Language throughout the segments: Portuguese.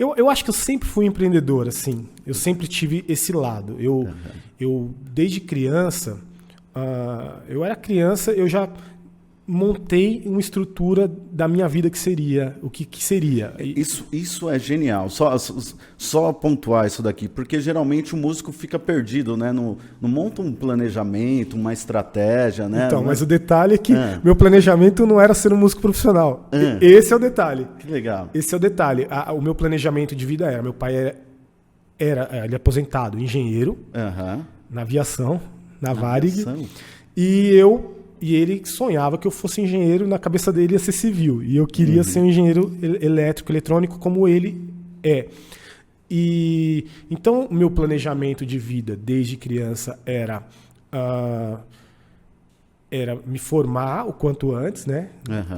Eu acho que eu sempre fui empreendedor, assim. Eu sempre tive esse lado. Eu desde criança, eu era criança, eu já montei uma estrutura da minha vida que seria, o que seria. Isso é genial, só pontuar isso daqui, porque geralmente o músico fica perdido, né? Não monta um planejamento, uma estratégia, né? Então, mas o detalhe é que meu planejamento não era ser um músico profissional. Esse é o detalhe. Que legal. Esse é o detalhe. O meu planejamento de vida era, meu pai era ele é aposentado, engenheiro, na aviação, na Varig, e ele sonhava que eu fosse engenheiro, na cabeça dele ia ser civil. E eu queria ser um engenheiro elétrico, eletrônico, como ele é. E então, o meu planejamento de vida desde criança era me formar o quanto antes, né?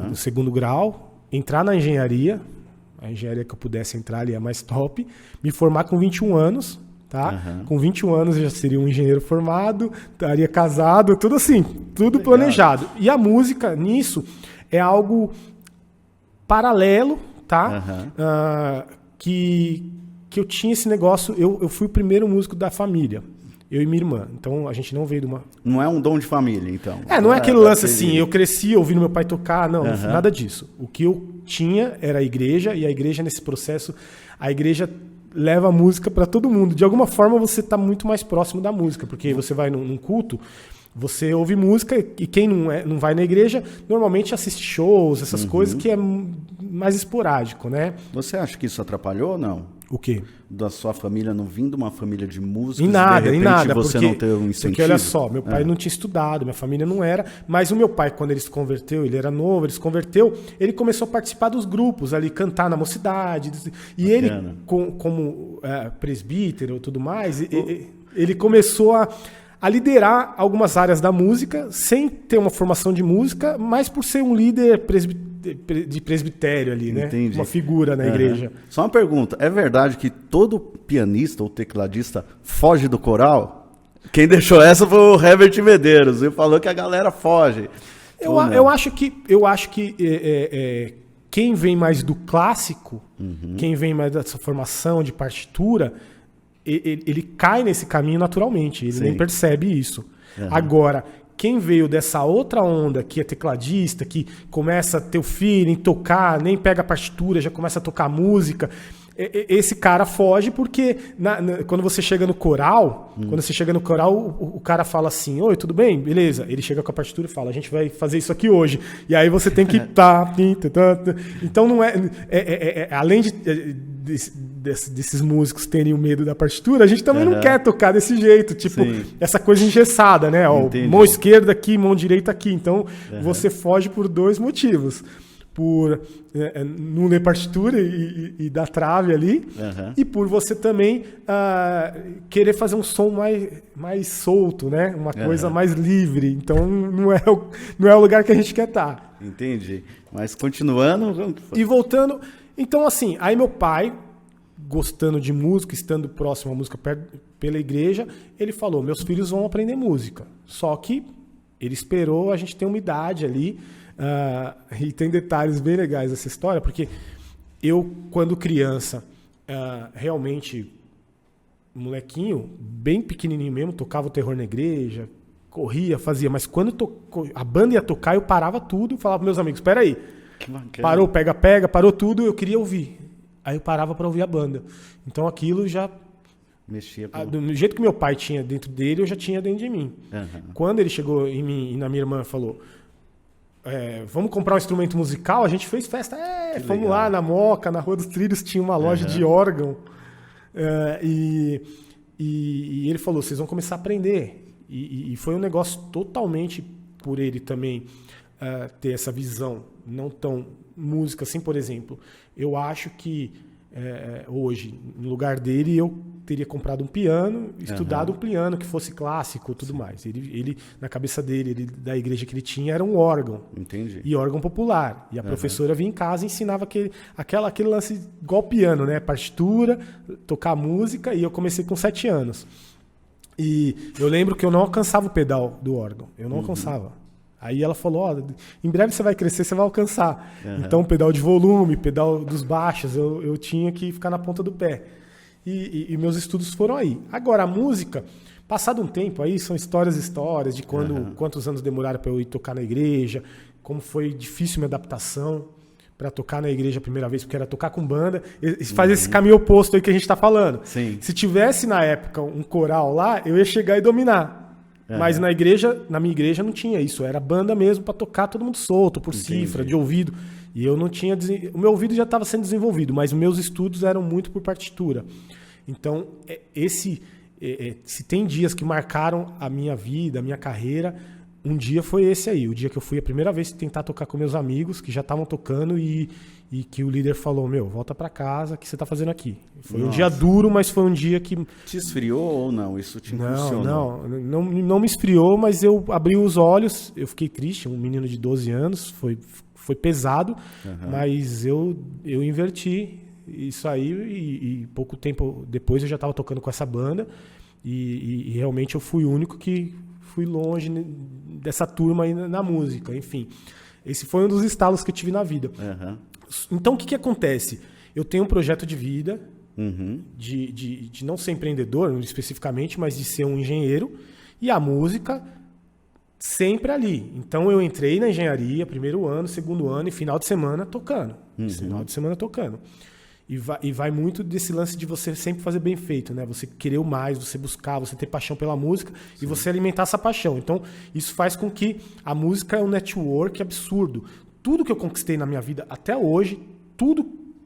No segundo grau, entrar na engenharia, a engenharia que eu pudesse entrar ali é mais top, me formar com 21 anos. Tá? Com 21 anos eu já seria um engenheiro formado, estaria casado, tudo assim, tudo legal. Planejado. E a música, nisso, é algo paralelo, tá? Que eu tinha esse negócio, eu fui o primeiro músico da família, eu e minha irmã. Então a gente não veio de uma... Não é um dom de família, então. Não é aquele lance assim, eu cresci ouvindo meu pai tocar, não, nada disso. O que eu tinha era a igreja, e a igreja nesse processo, a igreja leva a música para todo mundo. De alguma forma você está muito mais próximo da música, porque você vai num culto, você ouve música e quem não vai na igreja normalmente assiste shows, essas coisas que é mais esporádico, né? Você acha que isso atrapalhou ou não? O quê? Da sua família não vindo uma família de músicos, em nada, você não ter um incentivo? Porque olha só, meu pai não tinha estudado, minha família não era, mas o meu pai, quando ele se converteu, ele era novo, ele se converteu, ele começou a participar dos grupos ali, cantar na mocidade, e ele, como presbítero e tudo mais, ele começou a liderar algumas áreas da música, sem ter uma formação de música, mas por ser um líder de presbitério ali, né? Entendi. Uma figura na igreja. Só uma pergunta, é verdade que todo pianista ou tecladista foge do coral? Quem deixou essa foi o Herbert Medeiros, ele falou que a galera foge. Eu acho que quem vem mais do clássico, quem vem mais dessa formação de partitura, ele cai nesse caminho naturalmente, ele nem percebe isso. Agora, quem veio dessa outra onda, que é tecladista, que começa a ter o feeling, tocar, nem pega a partitura, já começa a tocar música, esse cara foge porque quando você chega no coral, o cara fala assim, oi, tudo bem? Beleza. Ele chega com a partitura e fala, a gente vai fazer isso aqui hoje. E aí você tem que... Então não além desses músicos terem o medo da partitura, a gente também não quer tocar desse jeito, tipo, essa coisa engessada, né? Ó, mão esquerda aqui, mão direita aqui. Então você foge por dois motivos. Por não ler partitura e dar trave ali, e por você também querer fazer um som mais solto, né? Uma coisa mais livre. Então não é o lugar que a gente quer estar. Entendi. Mas continuando... E voltando... Então assim, aí meu pai, gostando de música, estando próximo à música pela igreja, ele falou, meus filhos vão aprender música. Só que ele esperou a gente ter uma idade ali. E tem detalhes bem legais dessa história, porque eu, quando criança, realmente, molequinho, bem pequenininho mesmo, tocava o terror na igreja, corria, fazia, mas quando a banda ia tocar, eu parava tudo e falava para meus amigos, espera aí, parou, pega, parou tudo, eu queria ouvir. Aí eu parava para ouvir a banda. Então aquilo já... mexia do jeito que meu pai tinha dentro dele, eu já tinha dentro de mim. Quando ele chegou em mim e na minha irmã e falou... vamos comprar um instrumento musical, a gente fez festa, fomos lá na Moca, na Rua dos Trilhos, tinha uma loja de órgão, e ele falou, vocês vão começar a aprender, e foi um negócio totalmente por ele também ter essa visão, não tão música assim, por exemplo, eu acho que hoje, no lugar dele, eu teria comprado um piano, estudado um piano que fosse clássico, tudo mais. Ele na cabeça dele, da igreja que ele tinha, era um órgão. Entendi. E órgão popular. E a professora vinha em casa e ensinava aquele lance igual piano, né? Partitura, tocar música, e eu comecei com 7 anos. E eu lembro que eu não alcançava o pedal do órgão. Eu não alcançava. Aí ela falou, ó, em breve você vai crescer, você vai alcançar. Então, pedal de volume, pedal dos baixos, eu tinha que ficar na ponta do pé. E meus estudos foram aí. Agora, a música, passado um tempo aí, são histórias de quantos anos demoraram para eu ir tocar na igreja, como foi difícil minha adaptação para tocar na igreja a primeira vez, porque era tocar com banda, e faz esse caminho oposto aí que a gente tá falando. Sim. Se tivesse na época um coral lá, eu ia chegar e dominar. Mas na minha igreja não tinha isso, era banda mesmo para tocar todo mundo solto, por cifra, de ouvido. E eu não tinha. O meu ouvido já estava sendo desenvolvido, mas os meus estudos eram muito por partitura. Então, se tem dias que marcaram a minha vida, a minha carreira, um dia foi esse aí. O dia que eu fui a primeira vez tentar tocar com meus amigos, que já estavam tocando, e que o líder falou, volta para casa, o que você tá fazendo aqui? Foi um dia duro, mas foi um dia que... Te esfriou ou não? Isso te impulsionou? Não me esfriou, mas eu abri os olhos, eu fiquei triste, um menino de 12 anos, foi pesado, mas eu inverti isso aí e pouco tempo depois eu já estava tocando com essa banda e realmente eu fui o único que fui longe dessa turma aí na música, enfim. Esse foi um dos estalos que eu tive na vida. Então o que acontece? Eu tenho um projeto de vida de não ser empreendedor especificamente, mas de ser um engenheiro, e a música sempre ali. Então eu entrei na engenharia, primeiro ano, segundo ano, e final de semana tocando. E vai muito desse lance de você sempre fazer bem feito, né? Você querer o mais, você buscar, você ter paixão pela música e você alimentar essa paixão. Então, isso faz com que a música é um network absurdo. Tudo que eu conquistei na minha vida até hoje,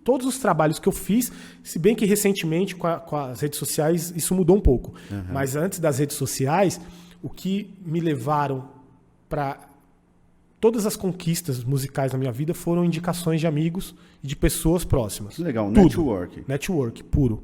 todos os trabalhos que eu fiz, se bem que recentemente com as redes sociais isso mudou um pouco. Mas antes das redes sociais, o que me levaram para todas as conquistas musicais na minha vida foram indicações de amigos e de pessoas próximas. Que legal, tudo. network. Network, puro.